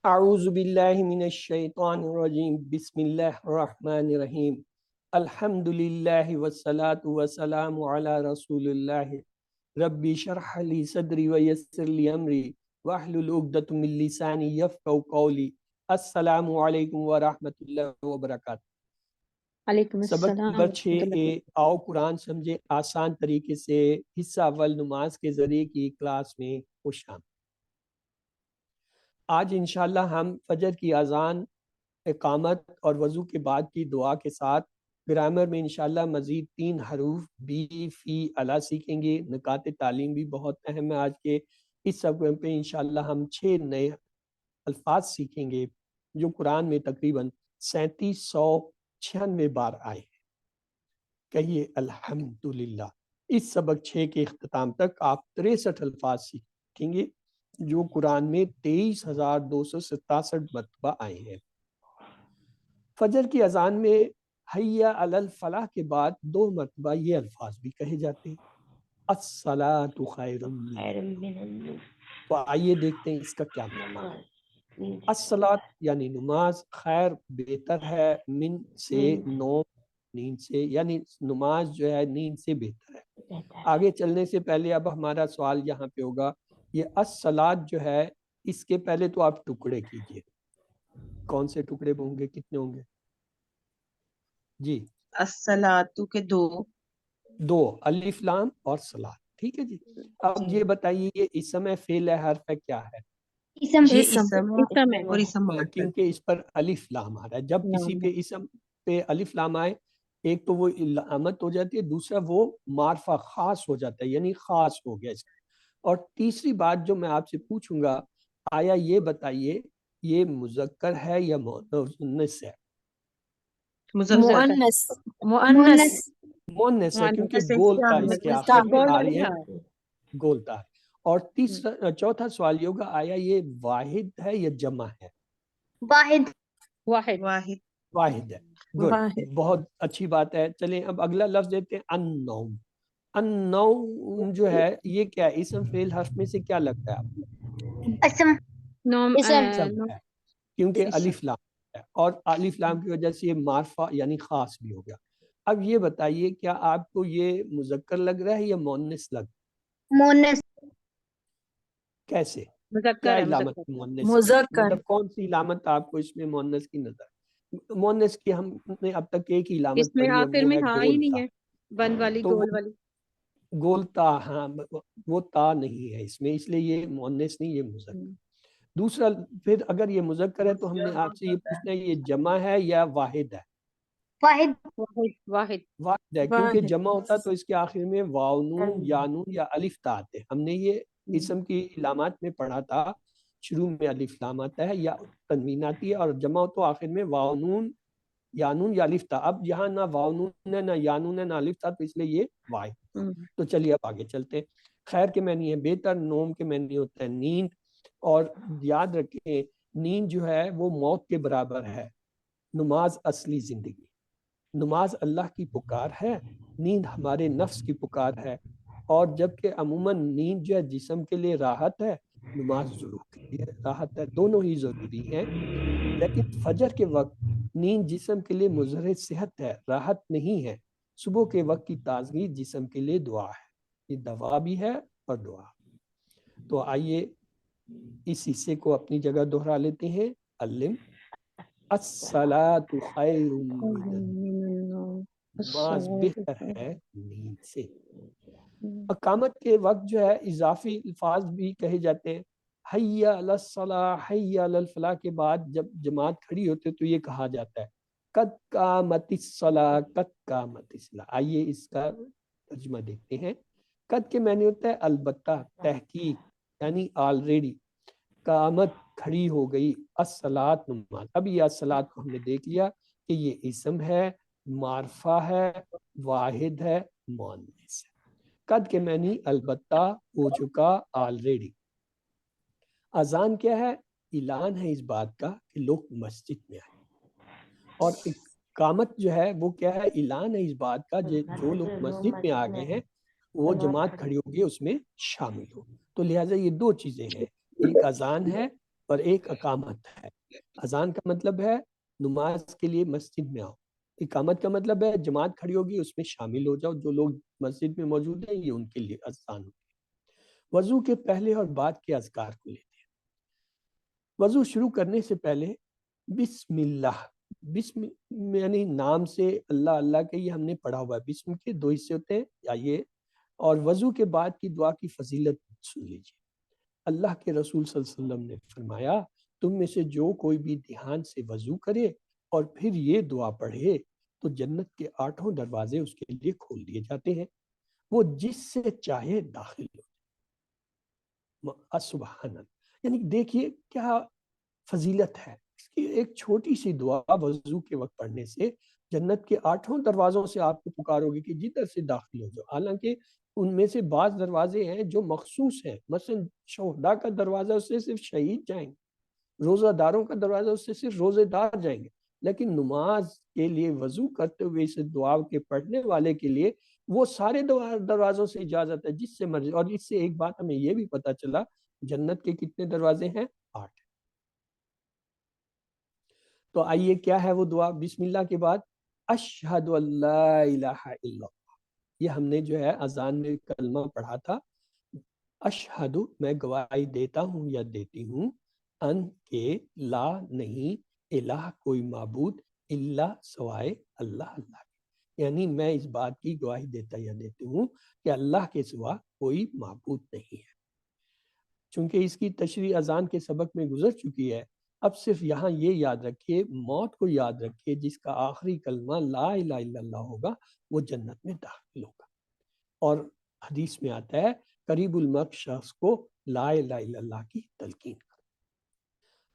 اعوذ باللہ من الشیطان الرجیم بسم اللہ الرحمن الرحیم الحمد للہ والصلاة والسلام علی رسول اللہ ربی شرح لی صدری ویسر لی امری واحلل عقدۃ من لسانی یفقهوا قولی السلام علیکم ورحمۃ اللہ وبرکاتہ۔ علیکم سبق السلام نمبر ورحمۃ اللہ 6 آؤ قرآن سمجھے آسان طریقے سے حصہ اول نماز کے ذریعے کی کلاس میں خوش آمدید۔ آج انشاءاللہ ہم فجر کی اذان، اقامت اور وضو کے بعد کی دعا کے ساتھ گرامر میں انشاءاللہ مزید 3 حروف بی فی الا سیکھیں گے۔ نکات تعلیم بھی بہت اہم ہے۔ آج کے اس سبق پہ انشاءاللہ ہم 6 نئے الفاظ سیکھیں گے جو قرآن میں تقریباً 3796 بار آئے ہیں۔ کہیے الحمدللہ۔ اس سبق 6 کے اختتام تک آپ 63 الفاظ سیکھیں گے جو قرآن میں 23,267 مرتبہ آئے ہیں۔ فجر کی اذان میں حی علی الفلاح کے بعد 2 مرتبہ یہ الفاظ بھی کہے جاتے ہیں، الصلاۃ خیر من النوم۔ تو آئیے دیکھتے ہیں اس کا کیا مطلب۔ الصلاۃ یعنی نماز، خیر بہتر ہے، من سے نوم نیند سے، یعنی نماز جو ہے نیند سے بہتر ہے۔ آگے چلنے سے پہلے اب ہمارا سوال یہاں پہ ہوگا، یہ الصلاۃ جو ہے اس کے پہلے تو آپ ٹکڑے کیجئے۔ کون سے ٹکڑے ہوں گے، کتنے ہوں گے؟ جی الصلاۃ کے 2، الف لام اور صلاۃ، ٹھیک ہے جی۔ اب یہ بتائیے یہ اسم ہے، فعل ہے، حرف ہے، کیا ہے؟ یہ اسم اور اسم مرکب۔ کیونکہ اس پر الف لام آ رہا ہے۔ جب کسی پہ اسم پہ الف لام آئے، ایک تو وہ علامت ہو جاتی ہے، دوسرا وہ معرفہ خاص ہو جاتا ہے، یعنی خاص ہو گیا اس کا۔ اور تیسری بات جو میں آپ سے پوچھوں گا، آیا یہ بتائیے یہ مذکر ہے یا مؤنث ہے؟ مؤنث مؤنث مؤنث ہے، کیونکہ سے گولتا کیا اس کے ہے؟ آخر میں آ رہی ہے، گولتا ہے۔ اور چوتھا سوال یہ ہوگا، آیا یہ واحد ہے یا جمع ہے؟ واحد واحد ہے۔ گڈ، بہت اچھی بات ہے۔ چلیں اب اگلا لفظ دیتے ہیں، النوم۔ النوم جو ہے یہ کیا ہے؟ اسم فعل حرف میں سے کیا لگتا ہے آپ کو؟ اسم ہے، کیونکہ الف لام ہے، اور الف لام کی وجہ سے یہ معرفہ یعنی خاص بھی ہو گیا۔ اب یہ بتائیے کیا آپ کو یہ مذکر لگ رہا ہے یا مؤنث لگ رہا ہے؟ مؤنث۔ کیسے؟ مذکر کیا ہے، علامت مذکر مؤنث مذکر مطلب کون سی علامت آپ کو اس میں مؤنث کی نظر؟ مؤنث کی ہم نے اب تک ایک ہی علامت اس میں پڑھی ہے، آخر وہ میں ہے ہاں ہی نہیں گولتا۔ ہے، بند والی، تو گول والی۔ گولتا، ہاں وہ تا نہیں ہے اس میں، اس لیے یہ مؤنث نہیں، یہ مذکر۔ دوسرا پھر اگر یہ مذکر ہے تو ہم نے آپ سے یہ پوچھنا ہے یہ جمع ہے یا واحد ہے؟ واحد واحد ہے، کیونکہ جمع ہوتا تو اس کے آخر میں واو نون یا نون یا الف تا آتے۔ ہم نے یہ اسم کی علامات میں پڑھا تھا، شروع میں الف لام آتا ہے یا تنوین آتی ہے، اور جمع تو آخر میں واو نون یا نون یا الف تا۔ اب یہاں نہ واو نون ہے، نہ یا نون ہے، نہ الف تا، تو اس لیے یہ واحد۔ تو چلیے اب آگے چلتے ہیں۔ خیر کے معنی ہے بہتر، نوم کے معنی ہوتا ہے نیند۔ اور یاد رکھیں نیند جو ہے وہ موت کے برابر ہے۔ نماز اصلی زندگی، نماز اللہ کی پکار ہے، نیند ہمارے نفس کی پکار ہے۔ اور جبکہ عموماً نیند جو ہے جسم کے لیے راحت ہے، نماز روح کے لیے راحت ہے، دونوں ہی ضروری ہیں۔ لیکن فجر کے وقت نیند جسم کے لیے مظہر صحت ہے، راحت نہیں ہے۔ صبح کے وقت کی تازگی جسم کے لیے دعا ہے، یہ دوا بھی ہے اور دعا۔ تو آئیے اس حصے کو اپنی جگہ دہرا لیتے ہیں۔ علم الصلاۃ خیر من النوم، نماز بہتر ہے نیند سے۔ اقامت کے وقت جو ہے اضافی الفاظ بھی کہے جاتے ہیں۔ حی علی الصلاۃ، حی علی الفلاح کے بعد جب جماعت کھڑی ہوتے تو یہ کہا جاتا ہے قد قامت الصلاۃ، قد قامت الصلاۃ۔ آئیے اس کا ترجمہ دیکھتے ہیں۔ قد کے معنی ہوتا ہے البتہ، تحقیق، یعنی آلریڈی۔ قامت کھڑی ہو گئی، الصلاۃ نماز۔ اب یہ الصلاۃ کو ہم نے دیکھ لیا کہ یہ اسم ہے، معرفہ ہے، واحد ہے، مؤنث ہے۔ قد کے معنی البتہ، ہو چکا، آلریڈی۔ اذان کیا ہے؟ اعلان ہے اس بات کا کہ لوگ مسجد میں آئے۔ اور اقامت جو ہے وہ کیا ہے؟ اعلان ہے اس بات کا جو لوگ مسجد میں آ گئے ہیں وہ جماعت کھڑی ہوگی اس میں شامل ہو۔ تو لہٰذا یہ 2 چیزیں ہیں، ایک اذان ہے اور ایک اقامت ہے۔ اذان کا مطلب ہے نماز کے لیے مسجد میں آؤ، اقامت کا مطلب ہے جماعت کھڑی ہوگی اس میں شامل ہو جاؤ، جو لوگ مسجد میں موجود ہیں یہ ان کے لیے اذان ہوگی۔ وضو کے پہلے اور بعد کے اذکار کو لیتے ہیں۔ وضو شروع کرنے سے پہلے بسم اللہ، بسم یعنی نام سے اللہ اللہ کے، یہ ہم نے پڑھا ہوا ہے، بسم کے دو حصے ہوتے ہیں یا یہ، اور وضو کے بعد کی دعا کی فضیلت سن لیجیے۔ اللہ کے رسول صلی اللہ علیہ وسلم نے فرمایا تم میں سے جو کوئی بھی دھیان سے وضو کرے اور پھر یہ دعا پڑھے تو جنت کے 8 دروازے اس کے لیے کھول دیے جاتے ہیں، وہ جس سے چاہے داخل ہو۔ سبحان اللہ، یعنی دیکھیے کیا فضیلت ہے اس کی۔ ایک چھوٹی سی دعا وضو کے وقت پڑھنے سے جنت کے 8 دروازوں سے آپ کو پکارو گے کہ جدھر سے داخل ہو جاؤ۔ حالانکہ ان میں سے بعض دروازے ہیں جو مخصوص ہیں، مثلا شہداء کا دروازہ اس سے صرف شہید جائیں گے، روزہ داروں کا دروازہ اس سے صرف روزے دار جائیں گے، لیکن نماز کے لیے وضو کرتے ہوئے اس دعا کے پڑھنے والے کے لیے وہ سارے دروازوں سے اجازت ہے، جس سے مرضی۔ اور اس سے ایک بات ہمیں یہ بھی پتہ چلا جنت کے کتنے دروازے ہیں؟ 8۔ تو آئیے کیا ہے وہ دعا؟ بسم اللہ کے بعد اشہد ان لا الہ الا اللہ، یہ ہم نے جو ہے اذان میں کلمہ پڑھا تھا، اشہد میں گواہی دیتا ہوں یا دیتی ہوں، ان کے لا نہیں، الہ کوئی معبود، الا سوائے اللہ اللہ کے، یعنی میں اس بات کی گواہی دیتا یا دیتی ہوں کہ اللہ کے سوا کوئی معبود نہیں ہے۔ چونکہ اس کی تشریح اذان کے سبق میں گزر چکی ہے، اب صرف یہاں یہ یاد رکھیے، موت کو یاد رکھیے، جس کا آخری کلمہ لا الہ الا اللہ ہوگا وہ جنت میں داخل ہوگا۔ اور حدیث میں آتا ہے قریب الموت شخص کو لا الہ الا اللہ کی تلقین کرو۔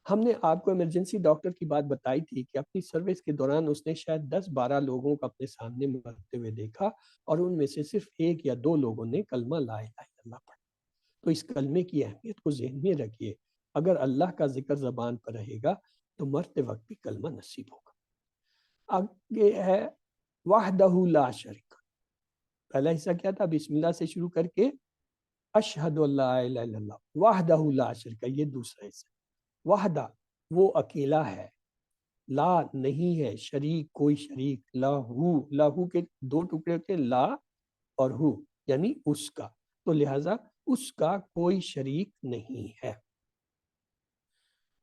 ہم نے آپ کو ایمرجنسی ڈاکٹر کی بات بتائی تھی کہ اپنی سروس کے دوران اس نے شاید 10-12 لوگوں کو اپنے سامنے مرتے ہوئے دیکھا، اور ان میں سے صرف 1 یا 2 لوگوں نے کلمہ لا الہ الا اللہ پڑھا۔ تو اس کلمے کی اہمیت کو ذہن میں رکھیے، اگر اللہ کا ذکر زبان پر رہے گا تو مرتے وقت بھی کلمہ نصیب ہوگا۔ آگے ہے وحدہ لا شریک، پہلا حصہ کیا تھا؟ بسم اللہ سے شروع کر کے اشہد ان لا الہ الا اللہ وحدہ لا شریک، یہ دوسرا حصہ۔ وحدہ وہ اکیلا ہے، لا نہیں ہے، شریک کوئی شریک، لاہو، لاہو کے 2 ٹکڑے ہوتے ہیں، لا اور ہو، یعنی اس کا، تو لہٰذا اس کا کوئی شریک نہیں ہے۔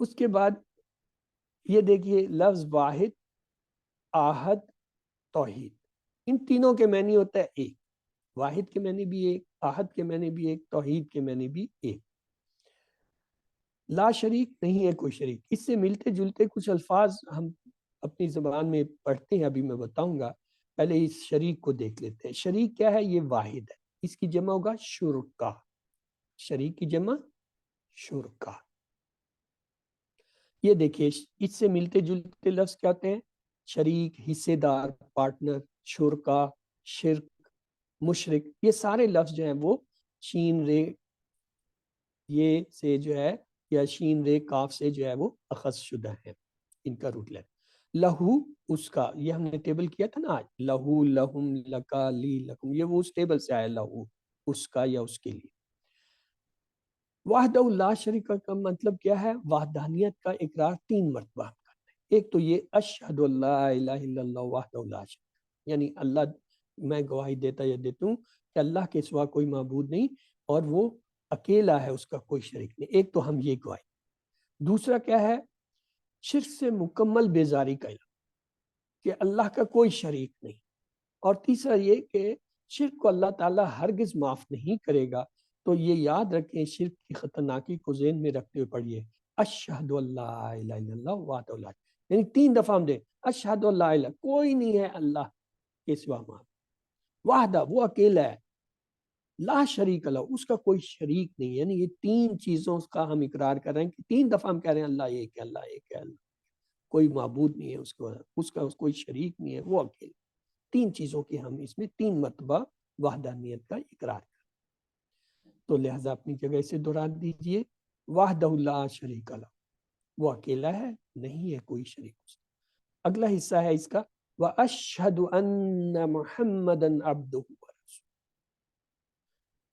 اس کے بعد یہ دیکھیے لفظ واحد، آحد، توحید، ان تینوں کے معنی ہوتا ہے ایک، واحد کے معنی بھی ایک، آحد کے معنی بھی ایک، توحید کے معنی بھی ایک۔ لا شریک نہیں ہے کوئی شریک، اس سے ملتے جلتے کچھ الفاظ ہم اپنی زبان میں پڑھتے ہیں، ابھی میں بتاؤں گا، پہلے اس شریک کو دیکھ لیتے ہیں۔ شریک کیا ہے؟ یہ واحد ہے، اس کی جمع ہوگا شرکا، شریک کی جمع شرکا۔ یہ دیکھیے اس سے ملتے جلتے لفظ کیا ہوتے ہیں؟ شریک، حصے دار، پارٹنر، شرکا، شرک، مشرک، یہ سارے لفظ جو ہیں وہ شین رے یہ سے جو ہے، یا شین رے کاف سے جو ہے وہ اخذ شدہ ہیں، ان کا روٹ لیں۔ لہو اس کا، یہ ہم نے ٹیبل کیا تھا نا آج، لہو، لہم، لکا، لی، لکم، یہ وہ اس ٹیبل سے آیا، لہو اس کا یا اس کے لیے۔ وحدہ لا شریک کا مطلب کیا ہے؟ وحدانیت کا اقرار 3 مرتبہ کرنا ہے۔ ایک تو یہ اشہد ان لا الہ الا اللہ وحدہ لا شریک، یعنی اللہ میں گواہی دیتا یا دیتا ہوں کہ اللہ کے سوا کوئی معبود نہیں اور وہ اکیلا ہے، اس کا کوئی شریک نہیں۔ ایک تو ہم یہ گواہی۔ دوسرا کیا ہے؟ شرک سے مکمل بیزاری کا علم، کہ اللہ کا کوئی شریک نہیں۔ اور تیسرا یہ کہ شرک کو اللہ تعالیٰ ہرگز معاف نہیں کرے گا، تو یہ یاد رکھیں، شرک کی خطرناکی کو ذہن میں رکھتے ہوئے پڑھیے اشہد ان لا الہ الا اللہ وحدہ لا شریک، یعنی 3 دفعہ ہم دیں اشہد ان لا الہ، کوئی نہیں ہے اللہ کے سوا معبود، وحدہ وہ اکیلا ہے، لا شریک اللہ اس کا کوئی شریک نہیں، یعنی یہ 3 چیزوں کا ہم اقرار کر رہے ہیں، کہ 3 دفعہ ہم کہہ رہے ہیں اللہ ایک ہے، اللہ ایک ہے، اللہ کوئی معبود نہیں ہے اس کا کوئی شریک نہیں ہے، وہ اکیلا۔ 3 چیزوں کی ہم اس میں 3 مرتبہ وحدانیت کا اقرار کریں، تو لہٰذا اپنی جگہ سے دہرا دیجئے، وحدہ لا شریک اللہ، وہ اکیلا ہے، نہیں ہے کوئی شریک اس کا۔ اگلا حصہ ہے اس کا وَأَشْهَدُ أَنَّ مُحَمَّدًا عَبْدُهُ وَرَسُولُهُ،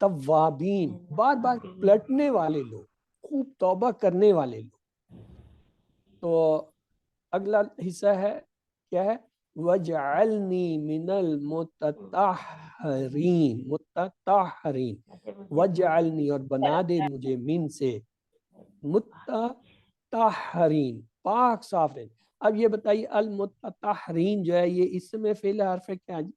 توابین بار بار پلٹنے والے لوگ، خوب توبہ کرنے والے لوگ. تو اگلا حصہ ہے کیا ہے؟ وَجْعَلْنِي مِنَ الْمُتَطَہِّرِينَ، متطہرین. وَجْعَلْنِی اور بنا دے مجھے من سے متطہرین پاک صاف رہے. اب یہ بتائیے المتطہرین جو ہے یہ اسم فعل حرف ہے کیا جی؟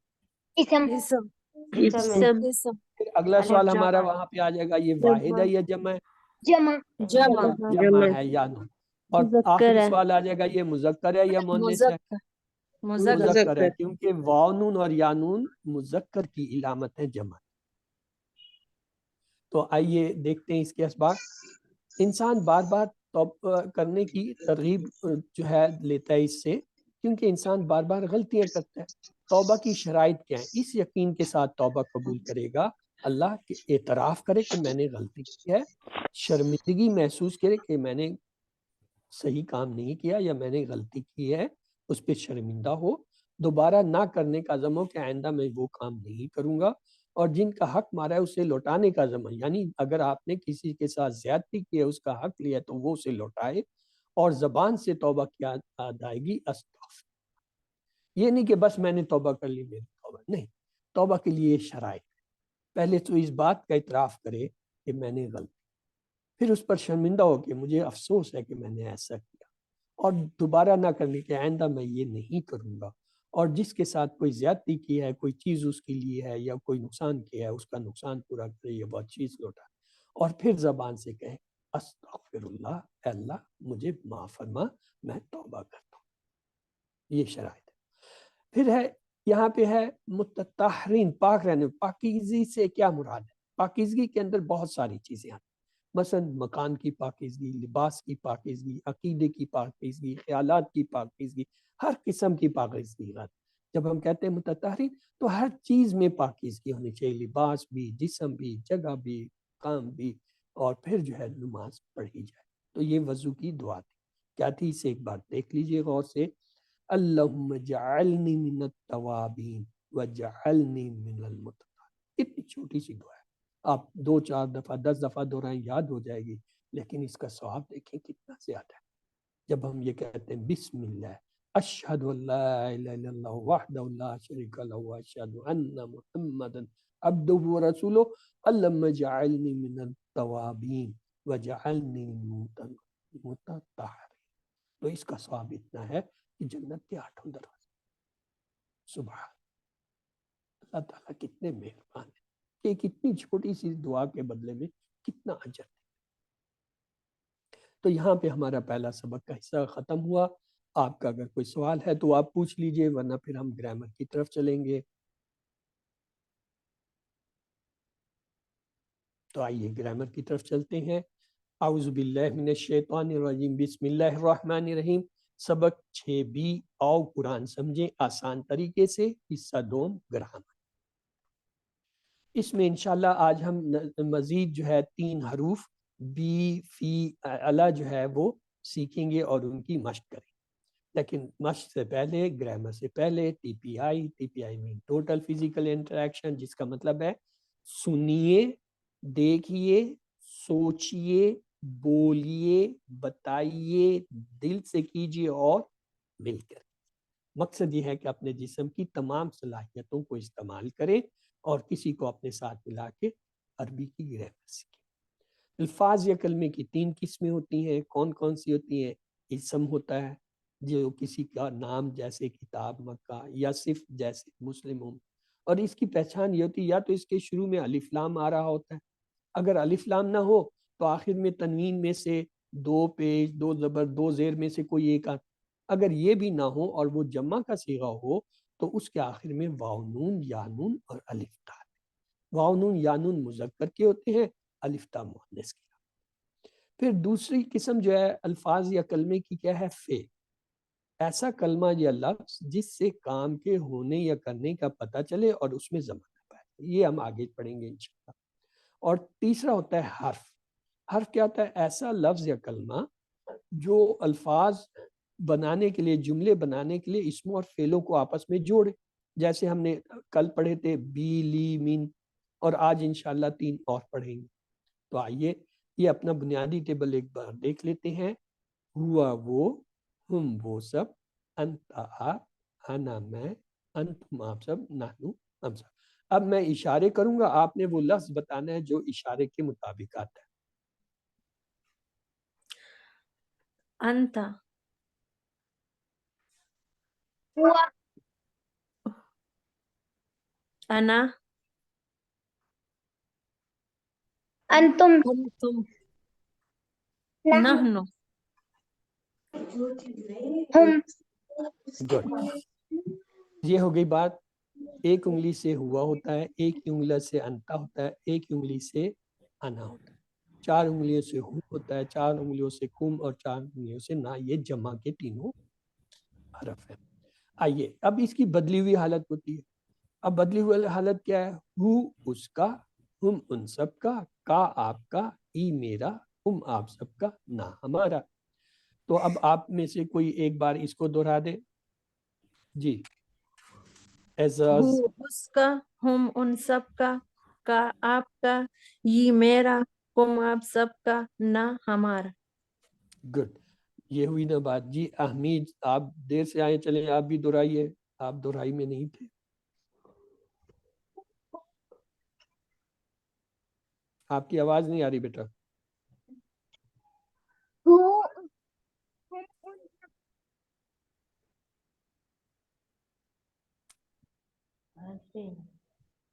اسم پھر اگلا سوال ہمارا وہاں پہ آ جائے گا یہ واحد ہے یا جمع ہے؟ جمع جمع ہے یا نہیں. اور آخری سوال آ جائے گا یہ مذکر ہے یا مؤنث ہے؟ مذکر ہے، کیونکہ واو نون اور یا نون مذکر کی علامت ہے جمع. تو آئیے دیکھتے ہیں اس کے اسباق. انسان بار بار توبہ کرنے کی ترغیب جو ہے لیتا ہے اس سے، کیونکہ انسان بار بار غلطیاں کرتا ہے. توبہ کی شرائط کیا ہے؟ اس یقین کے ساتھ توبہ قبول کرے گا، اللہ کے اعتراف کرے کہ میں نے غلطی کی ہے، شرمندگی محسوس کرے کہ میں نے صحیح کام نہیں کیا یا میں نے غلطی کی ہے، اس پہ شرمندہ ہو، دوبارہ نہ کرنے کا عزم ہو کہ آئندہ میں وہ کام نہیں کروں گا، اور جن کا حق مارا ہے اسے لوٹانے کا عزم ہے. یعنی اگر آپ نے کسی کے ساتھ زیادتی کی ہے، اس کا حق لیا تو وہ اسے لوٹائے، اور زبان سے توبہ کیا ادائیگی استغفر. یہ نہیں کہ بس میں نے توبہ کر لی میری توبہ نہیں. توبہ کے لیے شرائط، پہلے تو اس بات کا اعتراف کرے کہ میں نے غلطی، پھر اس پر شرمندہ ہو کہ مجھے افسوس ہے کہ میں نے ایسا کیا، اور دوبارہ نہ کرنے کہ آئندہ میں یہ نہیں کروں گا. اور جس کے ساتھ کوئی زیادتی کی ہے، کوئی چیز اس کے لیے ہے یا کوئی نقصان کیا ہے، اس کا نقصان پورا کرے یا بہت چیز لوٹا، اور پھر زبان سے کہے استغفر اللہ، اے اللہ مجھے معاف فرما، میں توبہ کرتا ہوں. یہ شرائط ہے. پھر ہے یہاں پہ ہے متطہرین پاک رہنے. پاکیزگی سے کیا مراد ہے؟ پاکیزگی کے اندر بہت ساری چیزیں آتی ہیں، مثلا مکان کی پاکیزگی، لباس کی پاکیزگی، عقیدے کی پاکیزگی، خیالات کی پاکیزگی، ہر قسم کی پاکیزگی. جب ہم کہتے ہیں متطہرین تو ہر چیز میں پاکیزگی ہونی چاہیے، لباس بھی، جسم بھی، جگہ بھی، کام بھی، اور پھر جو ہے نماز پڑھی جائے. تو یہ وضو کی دعا تھی. کیا تھی اسے ایک بار دیکھ لیجئے غور سے. اللہم جعلنی من التوابین وجعلنی من المتطہرین. اتنی چھوٹی سی دعا ہے، آپ 2-4 دفعہ 10 دفعہ دہرائیں یاد ہو جائے گی، لیکن اس کا ثواب دیکھیں کتنا زیادہ ہے. جب ہم یہ کہتے ہیں بسم اللہ اشہد ان لا الہ الا اللہ وحدہ لا شریک لہ واشہد ان محمدا عبدہ ورسولہ اللہم جعلنی من التوابین وجعلنی من المتطہرین. تو اس کا ثواب اتنا ہے کہ جنت کے 8 دروازے. سبحان اللہ تعالیٰ کتنے مہربان ہیں کہ ایک اتنی چھوٹی سی دعا کے بدلے میں کتنا اجر. تو یہاں پہ ہمارا پہلا سبق کا حصہ ختم ہوا. آپ کا اگر کوئی سوال ہے تو آپ پوچھ لیجئے، ورنہ پھر ہم گرامر کی طرف چلیں گے. تو آئیے گرامر کی طرف چلتے ہیں. اعوذ باللہ من الشیطان الرجیم، بسم اللہ الرحمن الرحیم. سبق 6B، آؤ قرآن سمجھیں آسان طریقے سے. حصہ 2 گرامر. اس میں انشاءاللہ آج ہم مزید جو ہے 3 حروف بی فی الا جو ہے وہ سیکھیں گے اور ان کی مشق کریں. لیکن مشق سے پہلے، گرامر سے پہلے ٹی پی آئی مین ٹوٹل فزیکل انٹریکشن، جس کا مطلب ہے سنیے، دیکھیے، سوچئے، بولیے، بتائیے، دل سے کیجیے اور مل کر. مقصد یہ ہے کہ اپنے جسم کی تمام صلاحیتوں کو استعمال کریں اور کسی کو اپنے ساتھ ملا کے عربی کی گرامر سیکھیں. الفاظ یا کلمے کی 3 قسمیں ہوتی ہیں. کون کون سی ہوتی ہیں؟ اسم ہوتا ہے جو کسی کا نام جیسے کتاب، مکہ، یا صرف جیسے مسلمون، اور اس کی پہچان یہ ہوتی ہے یا تو اس کے شروع میں الف لام آ رہا ہوتا ہے، اگر الف لام نہ ہو تو آخر میں تنوین میں سے 2 پیش، 2 زبر، 2 زیر میں سے کوئی ایک آتا. اگر یہ بھی نہ ہو اور وہ جمع کا صیغہ ہو تو اس کے آخر میں واو نون، یا نون اور الف تا. واو نون یا نون مذکر کے ہوتے ہیں، الف تا مؤنث کے. پھر دوسری قسم جو ہے الفاظ یا کلمے کی کیا ہے؟ فعل. ایسا کلمہ یا لفظ جس سے کام کے ہونے یا کرنے کا پتہ چلے اور اس میں ضمانت پائے. یہ ہم آگے پڑھیں گے انشاءاللہ. اور تیسرا ہوتا ہے حرف. حرف کیا ہوتا ہے؟ ایسا لفظ یا کلمہ جو الفاظ بنانے کے لیے، جملے بنانے کے لیے اسموں اور فعلوں کو آپس میں جوڑے. جیسے ہم نے کل پڑھے تھے بی، لی، من، اور آج انشاءاللہ 3 اور پڑھیں گے. تو آئیے یہ اپنا بنیادی ٹیبل ایک بار دیکھ لیتے ہیں. ہوا وہ، ہم وہ سب، انت آپ، انا میں، انتم آپ سب، نحنو ہم سب. اب میں اشارے کروں گا، آپ نے وہ لفظ بتانا ہے جو اشارے کے مطابق آتا ہے. انت، ہوا، انا، انتم، انتم، نحن، نحن. ہم. گڈ. یہ ہو گئی بات. ایک انگلی سے ہوا ہوتا ہے، ایک انگلی سے انتا ہوتا ہے، ایک انگلی سے انا ہوتا ہے. 4 انگلیوں سے ہو ہوتا ہے، 4 انگلیوں سے کم، اور 4 انگلیوں سے نا. یہ جمع کے تینوں حرف ہیں. آئیے اب اس کی بدلی ہوئی حالت ہوتی ہے. اب بدلی ہوئی حالت کیا ہے؟ ہو اس کا، ہم ان سب کا آپ کا، ای میرا، ہم آپ سب کا، نا ہمارا. تو اب آپ میں سے کوئی ایک بار اس کو دہرا دے. جی اعزاز. ہو اس کا، ہم ان سب کا آپ کا، یہ میرا، ہم آپ سب کا، نہ ہمارا. گڈ. یہ ہوئی نا بات. جی احمید آپ دیر سے آئے، چلیں آپ بھی دہرائیے. آپ دہرائی میں نہیں تھے. آپ کی آواز نہیں آ رہی بیٹا. ہو،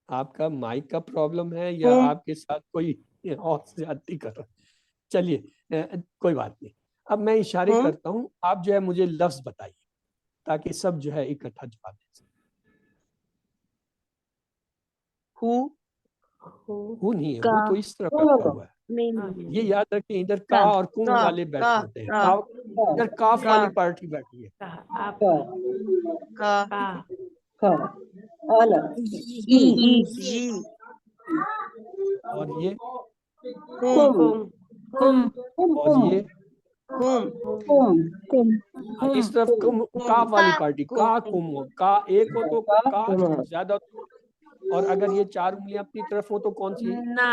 آپ کا مائک کا پرابلم ہے یا آپ کے ساتھ کوئی اور زیادتی کر رہا ہے؟ چلیے کوئی بات نہیں. اب میں اشارے کرتا ہوں، آپ جو ہے مجھے لفظ بتائیے تاکہ سب جو ہے اکٹھا جواب دے سکیں. ہو نہیں ہے، وہ تو اس طرح بیٹھا ہوا ہے. یہ یاد رکھیں ادھر کا اور کم والے بیٹھے ہوتے ہیں. ادھر کاف والی پارٹی بیٹھی ہے. اور یہ کم، اور یہ اس طرف کم، کاف والی پارٹی کا کم ہو. کا ایک ہو تو کا زیادہ ہو، اور اگر یہ 4 انگلیاں اپنی طرف ہو تو کون سی؟ نہ.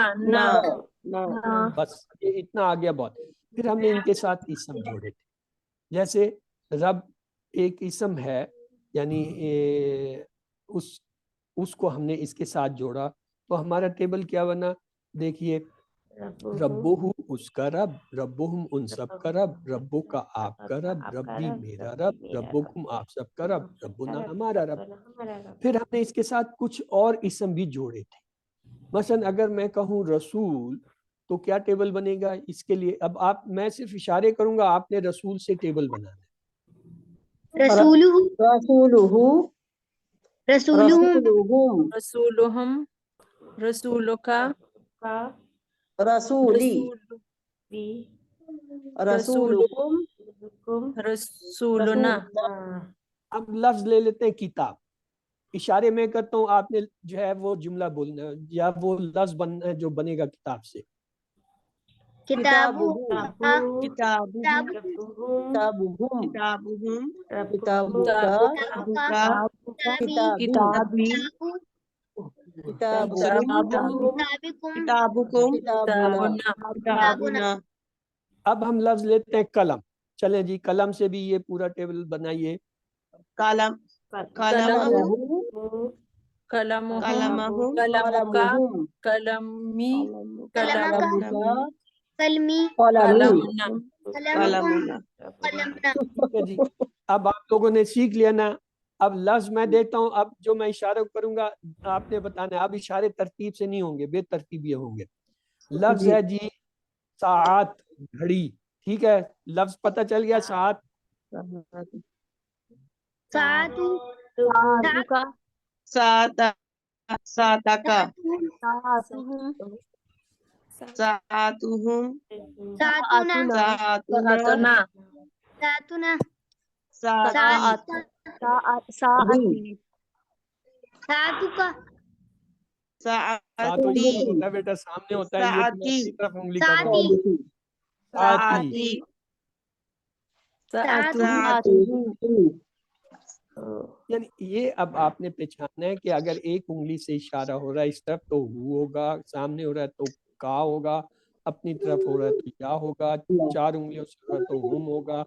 بس یہ اتنا آ گیا بہت. پھر ہم نے ان کے ساتھ اسم جوڑے تھے. جیسے رب ایک اسم ہے، یعنی اس کو ہم نے اس کے ساتھ جوڑا تو ہمارا ٹیبل کیا بنا؟ دیکھیے، ربو اس کا رب، ربہم ان سب کا رب، ربو کا آپ کا رب، ربی میرا رب، ربکم آپ سب کا رب، ربنا ہمارا رب. پھر ہم نے اس کے ساتھ کچھ اور اسم بھی جوڑے تھے. مثلا اگر میں کہوں رسول تو کیا ٹیبل بنے گا اس کے لیے؟ اب آپ، میں صرف اشارے کروں گا، آپ نے رسول سے ٹیبل بنانا ہے. رسولہم، رسولکا، رسولی، رسولکم، رسولنا. اب لفظ لے لیتے ہیں کتاب. اشارے میں کرتا ہوں، آپ نے جو ہے وہ جملہ بولنا ہے یا وہ لفظ بننا ہے جو بنے گا کتاب سے. کتابو، اب ہم لفظ لیتے ہیں قلم. چلیں جی قلم سے بھی یہ پورا ٹیبل بنائیے. قلم، قلمہم، قلمکا، قلمی، قلمی، قلمنا. قلمکم، قلمنا. جی اب آپ لوگوں نے سیکھ لیا نا. اب لفظ میں دیتا ہوں، اب جو میں اشارہ کروں گا آپ نے بتانا ہے. اب اشارے ترتیب سے نہیں ہوں گے، بے ترتیبی ہوں گے. لفظ ہے جی ساعت، گھڑی. ٹھیک ہے، لفظ پتہ چل گیا. ساعت، ساعتو، ساتکا، ساعتہم، ساعتنا، ساعتنا، ساتنا، ساعتی، ساعتکا، ساتھ اس ساعتی، طرف ہوتا ہے بیٹا، سامنے ہوتا ہے. یہ تم ساعتی، اپنی طرف انگلی کر رہے ساعتی، ہو. ساتھی. ساعتی، ساعتہم، یعنی یہ اب آپ نے پہچانا ہے کہ اگر ایک انگلی سے اشارہ ہو رہا ہے اس طرف تو ہو ہوگا، سامنے ہو رہا ہے تو کا ہوگا، اپنی طرف ہو رہا ہے تو یا ہوگا، 4 انگلیوں سے ہو رہا ہے تو ہم ہوگا،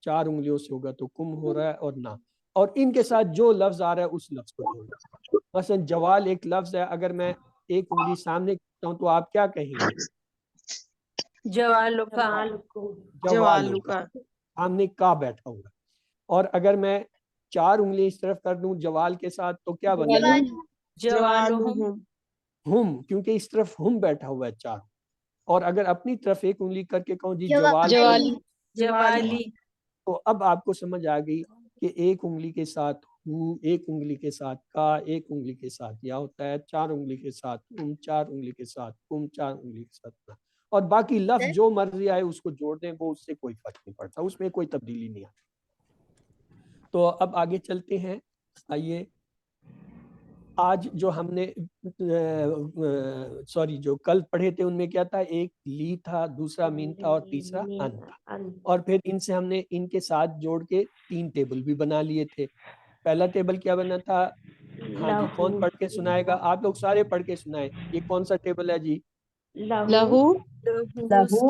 4 انگلیوں سے ہوگا تو کم ہو رہا ہے اور نہ، اور ان کے ساتھ جو لفظ آ رہا ہے اس لفظ کو جوڑنا۔ مثلا جوال ایک لفظ ہے، اگر میں ایک انگلی سامنے کرتا ہوں تو آپ کیا کہیں گے؟ جوالو کا، جوالو کا، سامنے کا بیٹھا ہوگا۔ اور اگر میں 4 انگلی اس طرف کر دوں جوال کے ساتھ تو کیا بنے گا؟ جوالو ہم، کیونکہ اس طرف ہم بیٹھا ہوا ہے 4۔ اور اگر اپنی طرف ایک انگلی کر کے کہوں جی جوالی جوالی، تو اب آپ کو سمجھ آ گئی کہ ایک انگلی کے ساتھ ہو، ایک انگلی کے ساتھ کا، ایک انگلی کے ساتھ یا ہوتا ہے، 4 انگلی کے ساتھ ہم، 4 انگلی کے ساتھ کم، 4 انگلی کے ساتھ نہ، اور باقی لفظ جو مرضی آئے اس کو جوڑ دیں، وہ اس سے کوئی فرق نہیں پڑتا، اس میں کوئی تبدیلی نہیں آتی۔ تو اب آگے چلتے ہیں۔ آئیے آج جو ہم نے جو کل پڑھے تھے ان میں کیا تھا؟ ایک لی تھا، دوسرا مین تھا اور تیسرا ان تھا، اور پھر ان سے ہم نے ان کے ساتھ جوڑ کے 3 ٹیبل بھی بنا لیے تھے۔ پہلا ٹیبل کیا بنا تھا؟ ہاں جی، کون پڑھ کے سنائے گا؟ آپ لوگ سارے پڑھ کے سنائیں۔ یہ کون سا ٹیبل ہے جی؟ لہو لہو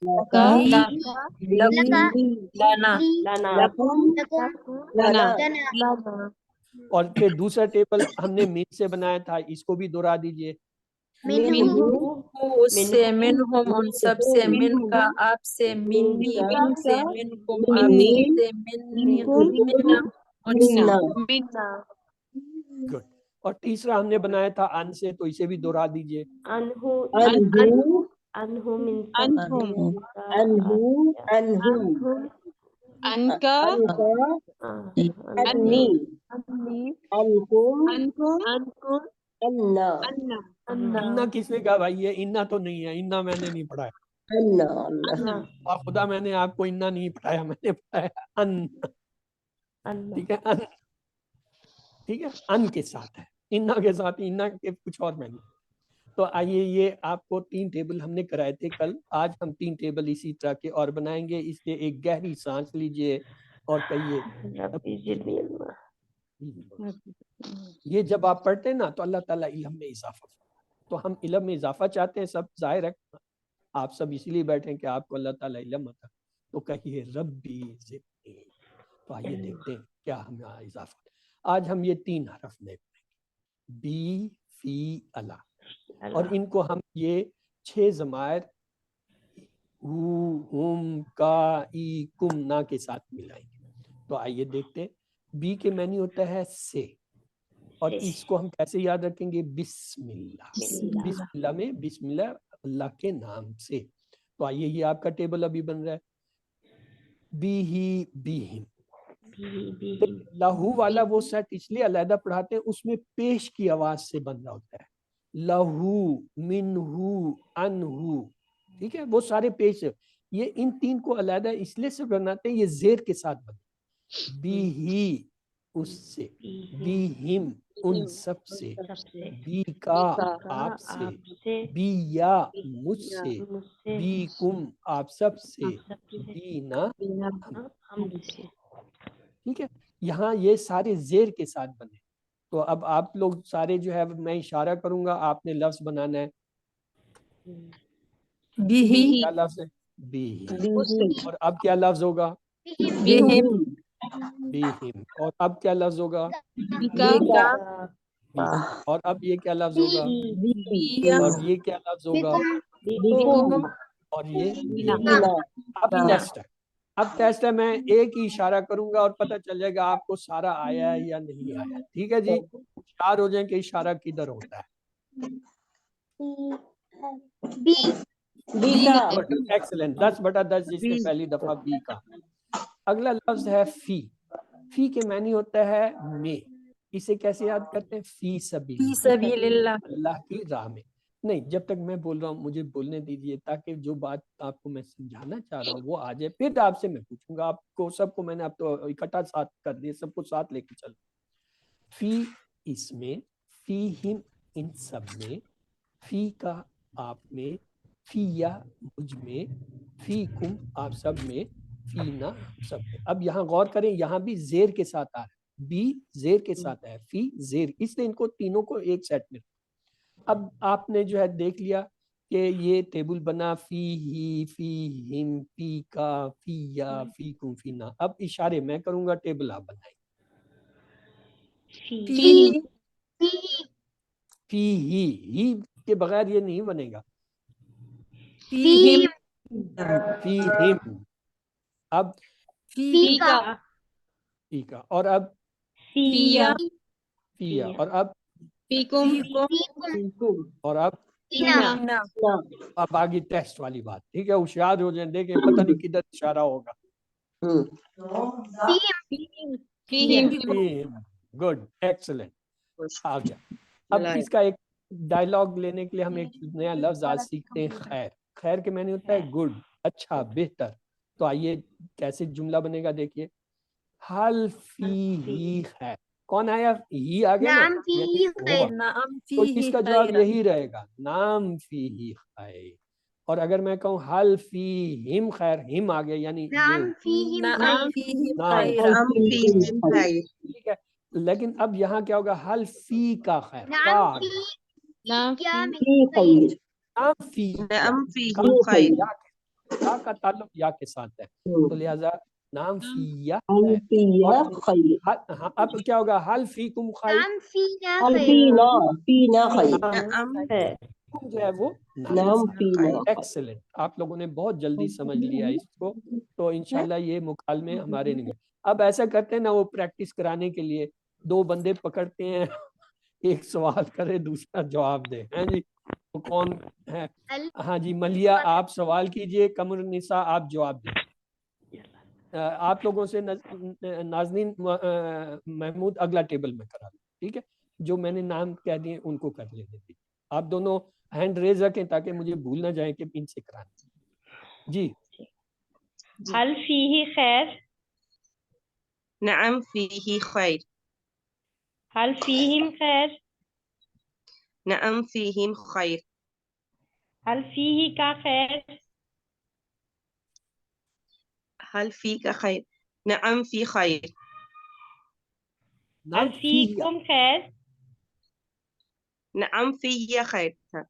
لکا، لنا، لنا اور پھر دوسرا ٹیبل ہم نے مین سے بنایا تھا، اس کو بھی دہرا دیجئے۔ منہو اس سے، منہم ان سب سے، من کا آپ سے، منی من سے، منکم آپ سے، منا ان سے، گڈ۔ اور تیسرا ہم نے بنایا تھا ان سے، تو اسے بھی دہرا دیجئے۔ ان کا انی، انکم، انکم انا، انا کس نے کہا بھائی؟ یہ انا تو نہیں ہے، انا میں نے نہیں پڑھایا، انا، خدا میں نے آپ کو انا نہیں پڑھایا، میں نے پڑھایا ان۔ ٹھیک ہے، ان، ٹھیک ہے، ان کے ساتھ ہے، انا کے ساتھ، انا کے کچھ اور میں نہیں۔ تو آئیے یہ آپ کو 3 ٹیبل ہم نے کرائے تھے کل، آج ہم 3 ٹیبل اسی طرح کے اور بنائیں گے۔ اس لیے ایک گہری سانس لیجئے اور کہیے یہ جب آپ پڑھتے ہیں نا تو اللہ تعالیٰ علم میں اضافہ، تو ہم علم میں اضافہ چاہتے ہیں، سب ظاہر ہے آپ سب اسی لیے بیٹھے ہیں کہ آپ کو اللہ تعالیٰ علم عطا، تو کہیے ربی زدنی۔ تو آئیے دیکھتے ہیں کیا ہمیں اضافہ۔ آج ہم یہ 3 حرف نئے پڑھیں گے، بی، فی، اللہ، اور ان کو ہم یہ 6 ضمائر ہو، ہم، کا، ای، کم، نا کے ساتھ ملائیں گے۔ تو آئیے دیکھتے ہیں۔ بی کے معنی ہوتا ہے سے، اور اس کو ہم کیسے یاد رکھیں گے؟ بسم اللہ، بسم اللہ میں بسم اللہ، اللہ کے نام سے۔ تو آئیے یہ آپ کا ٹیبل ابھی بن رہا ہے، بی ہی، بی ہم۔ لہو والا وہ سیٹ اس لیے علیحدہ پڑھاتے ہیں، اس میں پیش کی آواز سے بن رہا ہوتا ہے، لہو، منہو، انہو، ٹھیک ہے، وہ سارے پیش۔ یہ ان 3 کو علیحدہ اس لیے سے بناتے ہیں، یہ زیر کے ساتھ بنتے ہیں، بی ہی اس سے، بی ہم ان سب سے، بی کا آپ سے، بی یا مجھ سے، بی کم آپ سب سے، بی نا ہم سے۔ ٹھیک ہے، یہاں یہ سارے زیر کے ساتھ بنے۔ تو اب آپ لوگ سارے جو ہے میں اشارہ کروں گا، آپ نے لفظ بنانا ہے۔ بھی، کیا لفظ ہے؟ بی، اور اب کیا لفظ ہوگا؟ بہم، بہم، اور اب کیا لفظ ہوگا؟ بکا، بی، اور اب یہ کیا لفظ ہوگا؟ بیا، اور یہ کیا لفظ ہوگا؟ بکم، اور یہ اب ٹیسٹ ہے، اب ٹیسٹ ہے، میں ایک ہی اشارہ کروں گا اور پتہ چل جائے گا آپ کو سارا آیا ہے یا نہیں آیا۔ ٹھیک ہے جی، ہوشیار ہو جائیں کہ اشارہ کدھر ہوتا ہے۔ ایکسلنٹ، 10/10 جس نے پہلی دفعہ بی کا۔ اگلا لفظ ہے فی۔ فی کے معنی ہوتا ہے میں، اسے کیسے یاد کرتے ہیں؟ فی سبیل، فی سبیل اللہ، اللہ کی راہ میں۔ نہیں، جب تک میں بول رہا ہوں مجھے بولنے دیجئے، تاکہ جو بات آپ کو میں سمجھانا چاہ رہا ہوں وہ آ جائے، پھر آپ سے میں پوچھوں گا۔ آپ کو سب کو میں نے اب تو اکٹھا ساتھ کر دیا، سب کو ساتھ لے کے چل۔ فی اس میں، فی ہم ان سب میں، فی کا آپ میں، فی یا مجھ میں، فی کم آپ سب میں، فینا سب پہ. اب یہاں غور کریں, یہاں بھی زیر کے ساتھ آ رہا ہے, بی زیر کے ساتھ ہے, فی زیر, اس لیے ان کو تینوں کو ایک سیٹ میں. اب آپ نے جو ہے دیکھ لیا کہ یہ ٹیبل بنا, فی ہی, فی ہم, فی کا, فی یا, فی کم, فینا. اب اشارے میں کروں گا, ٹیبل آپ بنائیں. فی فی ہی کے بغیر یہ نہیں بنے گا. فی فی ہم, اب فی کا فی کا, اور اب فیا فیا, اور اب فیکم اور اب فینا اب آگے ٹیسٹ والی بات. ٹھیک ہے, ہوشیار ہو جائیں, دیکھیں پتہ نہیں کدھر اشارہ ہوگا. فیہم گڈ, ایکسلنٹ. آ گیا. اب اس کا ایک ڈائلاگ لینے کے لیے ہم ایک نیا لفظ آج سیکھتے ہیں, خیر. خیر کے معنی ہوتا ہے گڈ, اچھا, بہتر. تو آئیے کیسے جملہ بنے گا دیکھیے. حل فیہ خیر, کون آیا؟ ہی آ گیا نا, یعنی ہوا. نعم تو اس فیہ کا جواب خیر یہی رہے گا, نام فیہ خیر. اور اگر میں کہوں حل فیہم خیر, ہم آ گیا یعنی نعم نام فیہم خیر ٹھیک ہے. لیکن اب یہاں کیا ہوگا, حل فی کا خیر, کا آ گیا. نام نام فی نعم کا فیہ خیر. یا کا تعلق یا کے ساتھ ہے, تو لہذا نام فی یا حل خیر. فیہ اور خیر. ہاں, اب کیا ہوگا, حل فیکم خیر. حل فینا خیر. نام جو ہے وہ نعم فینا خیر. ایکسلنٹ. آپ لوگوں نے بہت جلدی سمجھ لیا اس کو, تو انشاءاللہ یہ مکالمے ہمارے نہیں. اب ایسا کرتے ہیں نا, وہ پریکٹس کرانے کے لیے دو بندے پکڑتے ہیں, ایک سوال کرے دوسرا جواب دے. ہیں جی, تو کون ہے؟ ہاں جی, ملیہ آپ سوال کیجئے, قمر النساء آپ جواب دیں. آپ لوگوں سے ناظرین محمود اگلا ٹیبل میں کرا دیں. ٹھیک ہے, جو میں نے نام کہہ دیے ان کو کر لینے دیجیے. آپ دونوں ہینڈ ریز رکھیں تاکہ مجھے بھول نہ جائیں کہ ان سے کرانا. جی, حل فیہ خیر نعم فیہ خیر. حل فیہم خیر نعم فیہم خیر. حل فیہ کا خیر حل فی کا خیر. نعم فی خیر. حل نام فی فیکم خیر نعم فی خیر تھا.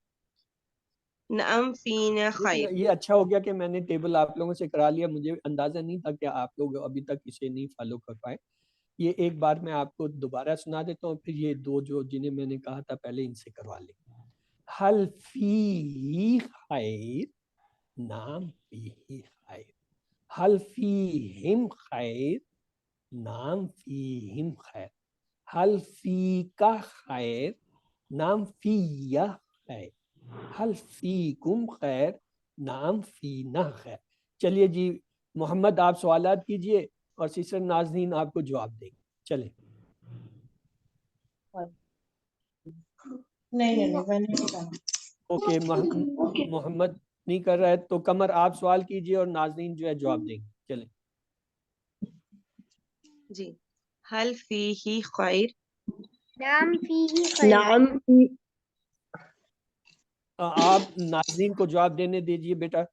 نعم فینا خیر. یہ اچھا ہو گیا کہ میں نے ٹیبل آپ لوگوں سے کرا لیا. مجھے اندازہ نہیں تھا کہ آپ لوگ ابھی تک اسے نہیں فالو کر پائے. یہ ایک بار میں آپ کو دوبارہ سنا دیتا ہوں, پھر یہ دو جو جنہیں میں نے کہا تھا پہلے ان سے کروا لیں. حل فی خیر, نام فی خیر. حل فیہم خیر, نام فیہم خیر. حل فی کا خیر, نام فیہ خیر. حل فیکم خیر, نام فینا خیر. چلیے جی, محمد آپ سوالات کیجئے اور سسٹر ناظرین آپ کو جواب دیں گے. چلیں. اوکے, محمد نہیں کر رہا ہے تو قمر آپ سوال کیجئے اور ناظرین جو ہے جواب دیں گے. چلیں. جی, حل فیہ خیر. نعم فیہ خیر. نعم آپ ناظرین کو جواب دینے دیجئے بیٹا.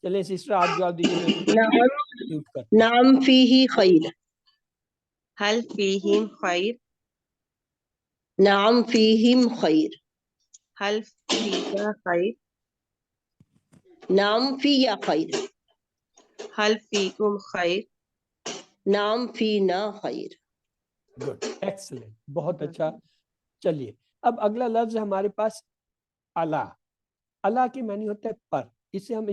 چلیں سسٹر آپ جواب دیجئے, میں میوٹ کرتا ہوں. نعم فیہ خیر. حل فیہم خیر. نعم فیہم خیر. حل فیکا خیر. نعم فیہ خیر. حل فیکم خیر. نعم فینا خیر. گڈ, ایکسلنٹ, بہت اچھا. چلیے, اب اگلا لفظ ہمارے پاس علا. علا کے معنی ہوتا ہے پر. اسے ہم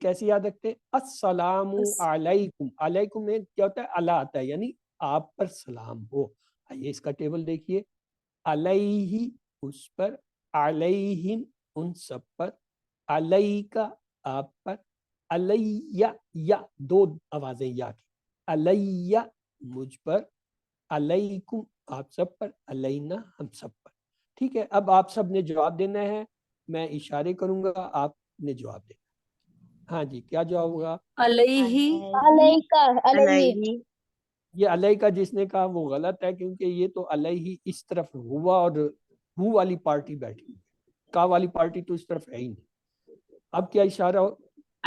کیسے یاد رکھتے ہیں؟ السلام علیکم. علیکم میں کیا ہوتا ہے؟ علا آتا ہے, یعنی آپ پر سلام ہو. آئیے اس کا ٹیبل دیکھیے. علیہ اس پر, علیہم ان سب پر, علیکا آپ پر, علیہ یا دو آوازیں یا کی, علیہ مجھ پر, علیکم آپ سب پر, علینا ہم سب پر. ٹھیک ہے, اب آپ سب نے جواب دینا ہے, میں اشارے کروں گا, آپ نے جواب دینا. ہاں جی, کیا جواب ہوگا؟ علیہ علیہ. یہ علیہ کا جس نے کہا وہ غلط ہے, کیونکہ یہ تو علیہ اس طرف ہوا اور ہو والی پارٹی بیٹھی ہے, کا والی پارٹی تو اس طرف ہے ہی نہیں. اب کیا اشارہ ہو؟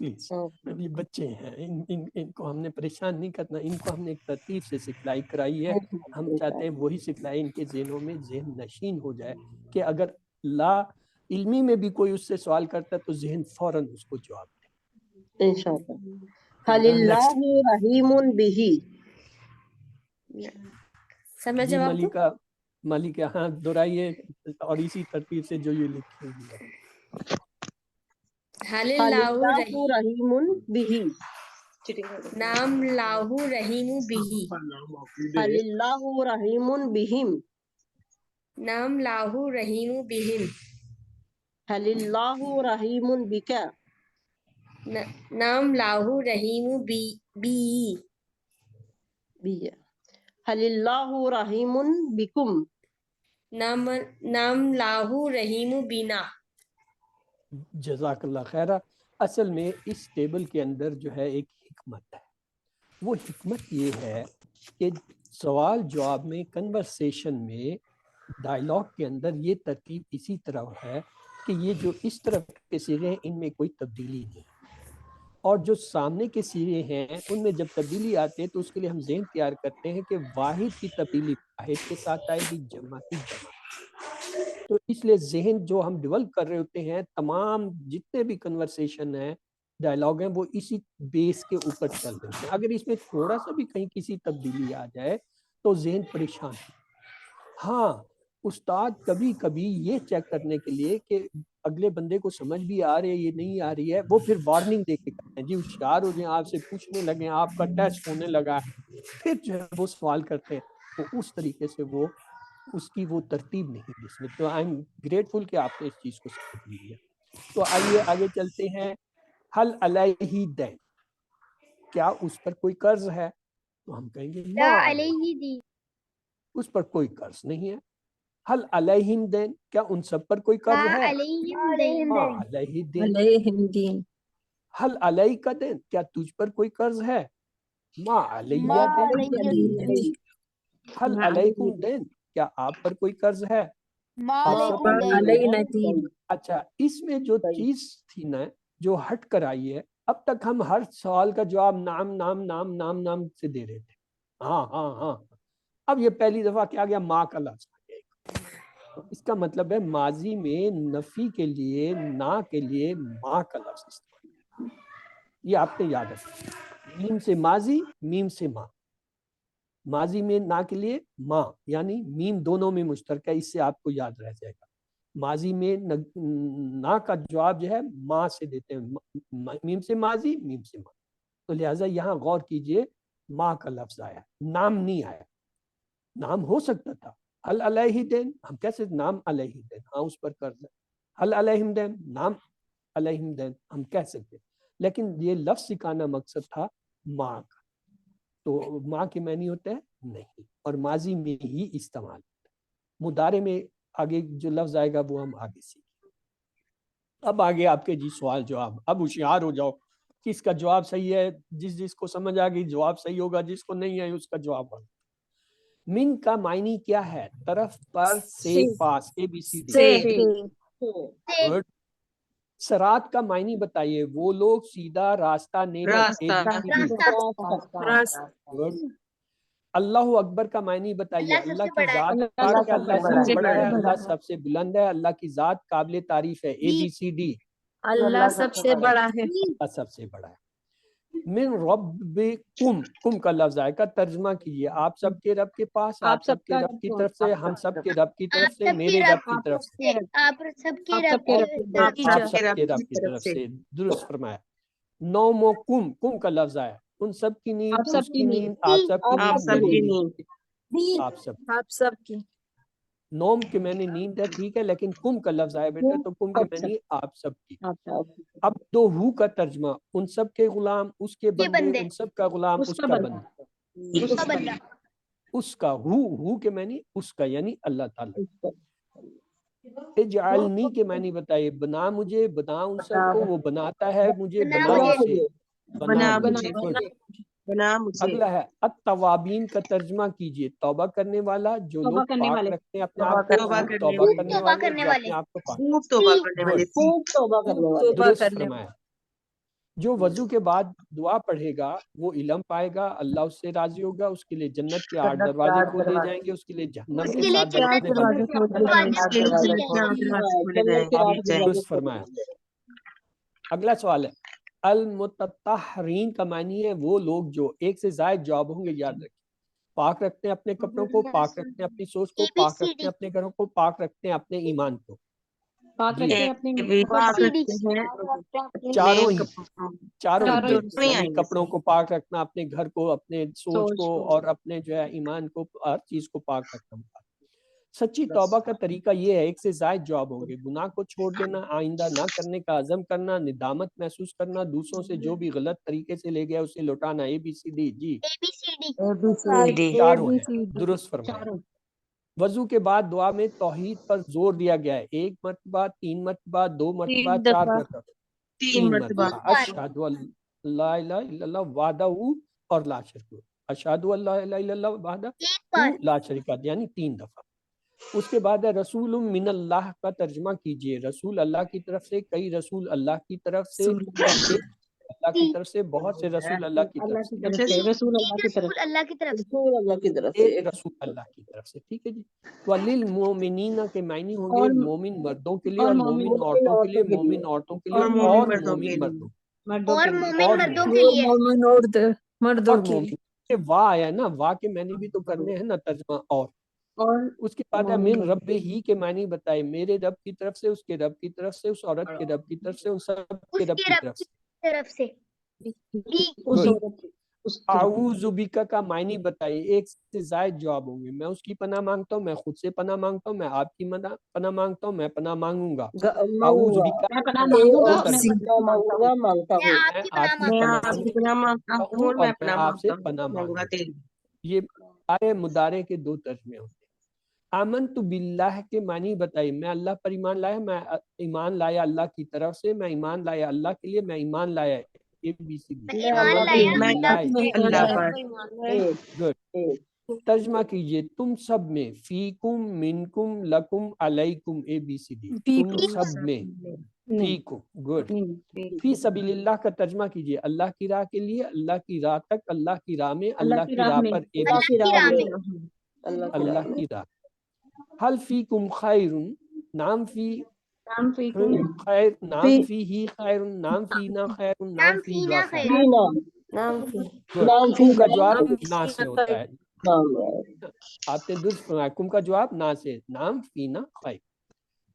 پلیز. یہ بچے ہیں، ان کو ہم نے پریشان نہیں کرنا، ان کو ہم نے ایک ترتیب سے سکھلائی کرائی ہے. ہم چاہتے ہیں وہی سکھلائی ان کے ذہنوں میں ذہن نشین ہو جائے کہ اگر لا علمی میں بھی کوئی اس سے سوال کرتا ہے تو ذہن فوراً اس کو جواب دے. انشاءاللہ. حل اللہ رحیم بہ. سمجھ جی جواب دو. ملکہ ہاں دہرائیے اور اسی ترتیب سے جو یہ لکھی ہوئی ہے. حل حل اللہ اللہ رحیم بہ. نام لاہو رحیم بہی. حل اللہ رحیم بہم. نام لاہو رحیم بہم. حل اللہ رحیم بک. نام لاہو رحیم بی. حل اللہ رحیم بکم. نام لاہو رحیم بینا. جزاک اللہ خیر. اصل میں اس ٹیبل کے اندر جو ہے ایک حکمت ہے. وہ حکمت یہ ہے کہ سوال جواب میں، کنورسیشن میں، ڈائلاگ کے اندر یہ ترتیب اسی طرح ہے کہ یہ جو اس طرف کے صیغے ہیں ان میں کوئی تبدیلی نہیں، اور جو سامنے کے صیغے ہیں ان میں جب تبدیلی آتے ہے تو اس کے لیے ہم ذہن تیار کرتے ہیں کہ واحد کی تبدیلی واحد کے ساتھ آئے گی، جمع کی جمع. تو اس لیے ذہن جو ہم ڈیولپ کر رہے ہوتے ہیں، تمام جتنے بھی کنورسیشن ہیں، ڈائلاگ ہیں، وہ اسی بیس کے اوپر چل رہے ہیں. اگر اس میں تھوڑا سا بھی کہیں کسی تبدیلی آ جائے تو ذہن پریشان ہے. ہاں استاد کبھی کبھی یہ چیک کرنے کے لیے کہ اگلے بندے کو سمجھ بھی آ رہی ہے یہ نہیں آ رہی ہے، وہ پھر وارننگ دے کے کرتے ہیں، جی ہوشیار ہو جائیں، آپ سے پوچھنے لگیں، آپ کا ٹیسٹ ہونے لگا، پھر جو ہے وہ سوال کرتے ہیں. تو اس طریقے سے وہ اس کی وہ ترتیب نہیں اس میں. تو آئی ایم گریٹفل کہ آپ نے اس چیز کو سمجھ لیا. تو آئیے آگے چلتے ہیں. حل علیہ دین، کیا اس پر کوئی قرض ہے؟ تو ہم کہیں گے لا ما علیہ دی. اس پر کوئی قرض نہیں ہے. حل علیہم دین، کیا ان سب پر کوئی قرض ما ہے؟ علیہم دین. ما علیہ دین. علیہم دین. حل علیہ کا دین، کیا تجھ پر کوئی قرض ہے؟ ما علیہ ما دین. علیہ دین. حل علیکم دین، کیا آپ پر کوئی قرض ہے؟ ما آپ سب علیکم پر دین. علینا دین. اچھا، اس میں جو چیز تھی نا جو ہٹ کر آئی ہے، اب تک ہم ہر سوال کا جواب نام نام نام نام نام سے دے رہے تھے. ہاں ہاں ہاں. اب یہ پہلی دفعہ کیا گیا؟ ماں کا لفظ آ گیا. اس کا مطلب ہے ماضی میں نفی کے لیے نا کے لیے ماں کا لفظ استعمال کیا. یہ آپ نے یاد رکھنا. میم سے ماضی، میم سے ماں. ماضی میں نا کے لیے ماں، یعنی میم دونوں میں مشترک ہے. اس سے آپ کو یاد رہ جائے گا. ماضی میں نا کا جواب جو ہے ماں سے دیتے ہیں، میم سے ماضی، میم سے ماں. تو لہٰذا یہاں غور کیجئے، ماں کا لفظ آیا، نام نہیں آیا. نام ہو سکتا تھا. حل علیہ دین، ہم کیسے نام علیہ دین، ہاں اس پر قرض ہے. حل علیہم دین، نام علیہم دین ہم کہہ سکتے، لیکن یہ لفظ سکھانا مقصد تھا ماں کا. تو ماں کے معنی ہوتا ہے نہیں، اور ماضی میں ہی استعمال ہوتا ہے. مضارع میں آگے جو لفظ آئے گا وہ ہم آگے سیکھیں. اب آگے آپ کے جی سوال جواب. اب ہوشیار ہو جاؤ، کس کا جواب صحیح ہے. جس کو سمجھ آ گئی جواب صحیح ہوگا، جس کو نہیں ہے اس کا جواب ہوگا. من کا معنی کیا ہے؟ طرف، پر، سے، پاس. اے بی سی ڈی. سے. سرات کا معنی بتائیے. وہ لوگ سیدھا راستہ نہیں راستہ. اللہ اکبر کا معنی بتائیے. اللہ سب اللہ سے کی بڑا ہے. ذات کا کہ اللہ سب سے بڑا ہے، اللہ سب سے بلند ہے، اللہ کی ذات قابل تعریف ہے. اے بی سی ڈی. اللہ سب سے بڑا ہے. اللہ سب سے بڑا ہے. من ربکم، کم کا لفظ آئے گا. ترجمہ کیجیے. آپ سب کے رب کے پاس، آپ سب کے رب کی طرف سے، ہم سب کے رب کی طرف سے، میرے رب کی طرف سے، آپ سب کے رب کی طرف آپ سب کے رب کی طرف سے. درست فرمایا. نومکم، کم کا لفظ آیا. ان سب کی نیند، اس کی نیند، آپ سب کی آپ نیند، سب میری کی نیند. نیند. آپ سب. آپ سب کی. نوم کے معنی نیند ہے، ٹھیک ہے، لیکن کم کا لفظ آیا بیٹا تو کم کے معنی آپ سب کی. اب دو ہو کا ترجمہ. ان سب کے غلام، اس کے بندے، ان سب کا غلام، اس کا بندہ. اس کا ہو کے معنی اس کا، یعنی اللہ تعالیٰ. اجعلنی کے معنی بتائیے. بنا مجھے، بنا ان سب کو، وہ بناتا ہے مجھے، بنا اسے، بنا مجھے. مجھے. بنا مجھے. اگلا ہے التوابین کا ترجمہ کیجئے. توبہ کرنے والا، جو لوگ پاک رکھتے ہیں اپنے آپ کو. توبہ کرنے والے، جو اپنے آپ کو پاک. خوب توبہ کرنے والے. توبہ درست کرنے فرمایا. جو وضو کے بعد دعا پڑھے گا وہ علم پائے گا، اللہ اس سے راضی ہوگا، اس کے لیے جنت کے 8 دروازے کھول دیے جائیں گے، اس کے لیے جہنم اس کے کے لیے 7 دروازے بند جنت ہو کے دروازے کھول دیے جائیں گے۔ آپ نے درست فرمایا۔ اگلا سوال ہے، المتطہرین کا معنی ہے وہ لوگ جو ایک سے زائد جواب ہوں گے، یاد رکھیں، پاک رکھتے ہیں اپنے کپڑوں کو، پاک رکھتے ہیں اپنی سوچ کو، پاک رکھتے ہیں اپنے گھروں کو، پاک رکھتے ہیں اپنے ایمان کو۔ پاک جی رکھتے ہیں اپنی چاروں ہی چاروں ہی، یعنی کپڑوں کو پاک رکھنا، اپنے گھر کو، اپنے سوچ کو، اور اپنے جو ہے ایمان کو، ہر چیز کو پاک رکھنا۔ سچی توبہ کا طریقہ یہ ہے، ایک سے زائد جواب ہوں گے، گناہ کو چھوڑ دینا، آئندہ نہ کرنے کا عزم کرنا، ندامت محسوس کرنا، دوسروں سے جو بھی غلط طریقے سے لے گیا اسے لوٹانا، ABCD۔ جی چاروں ہیں، درست فرمایا۔ وضو کے بعد دعا میں توحید پر زور دیا گیا ہے، 1 مرتبہ، 3 مرتبہ، 2 مرتبہ، 4 مرتبہ، 3 مرتبہ۔ اشہد ان لا الہ الا اللہ وحدہ اور لا شریک لہ، اشہد ان لا الہ الا اللہ وحدہ لا شریک لہ، یعنی 3 دفعہ۔ اس کے بعد ہے رسول من اللہ کا ترجمہ کیجئے، رسول اللہ کی طرف سے، کئی رسول اللہ کی طرف سے، اللہ کی طرف سے، بہت سے رسول اللہ کی طرف سے، رسول اللہ کی طرف رسول اللہ کی طرف سے، رسول اللہ کی طرف سے ایک رسول اللہ کی طرف سے، ٹھیک ہے جی۔ وَلِلْمُؤْمِنِينَ کے معنی ہوں گے مومن مردوں کے لیے، اور مومن عورتوں کے لیے، مومن عورتوں کے لیے، اور مومن مردوں، اور مومن اور مردوں کے لیے، مومن مردوں اور کے مومن لیے۔ واہ آیا نا، واہ کے معنی بھی تو کرنے ہیں نا ترجمہ۔ اور اس کے بعد ہے من رب ہی کے معنی بتائے، میرے رب کی طرف سے، اس کے رب کی طرف سے، اس عورت کے رب کی طرف سے، ان سب کے اس رب کے کی رب طرف کی سے۔ طرف سے۔ اعوذ بک کا معنی بتائیے، ایک سے زائد جواب ہوں گے، میں اس کی پناہ مانگتا ہوں، میں خود سے پناہ مانگتا ہوں، میں آپ کی پناہ مانگتا ہوں، میں پناہ مانگوں گا۔ اعوذ بک میں پناہ مانگوں گا، میں مانگتا میں ہوں، آپ کی پناہ میں مانگتا آپ کی پناہ مانگتا ہوں، اور میں آپ سے پناہ مانگتا ہوں۔ یہ سارے مضارع کے 2 ترجمے ہوتے ہیں۔ آمنت باللہ کے معنی بتائیے، میں اللہ پر ایمان لایا، میں ایمان لایا اللہ کی طرف سے، میں ایمان لایا اللہ کے لیے، میں ایمان لایا ABCD۔ میں ایمان لایا اللہ پر۔ گڈ، ترجمہ کیجئے، تم سب میں، فیکم، منکم، لکم، علیکم، ABCD، تم سب میں، فیکم، گڈ۔ فی سبیل اللہ کا ترجمہ کیجئے، اللہ کی راہ کے لیے، اللہ کی راہ تک، اللہ کی راہ میں، اللہ کی راہ پر، اللہ کی راہ میں، اللہ کی راہ۔ حل فیکم خیر، نام فی خیر، نام فی ہی خیر، نام فینا خیر، نام نام فی فینا وا خیر۔ خیر، کم کا جواب نا سے ہوتا ہے، آپ نے درست فرمایا، کم کا جواب نا سے، نام فینا خیر۔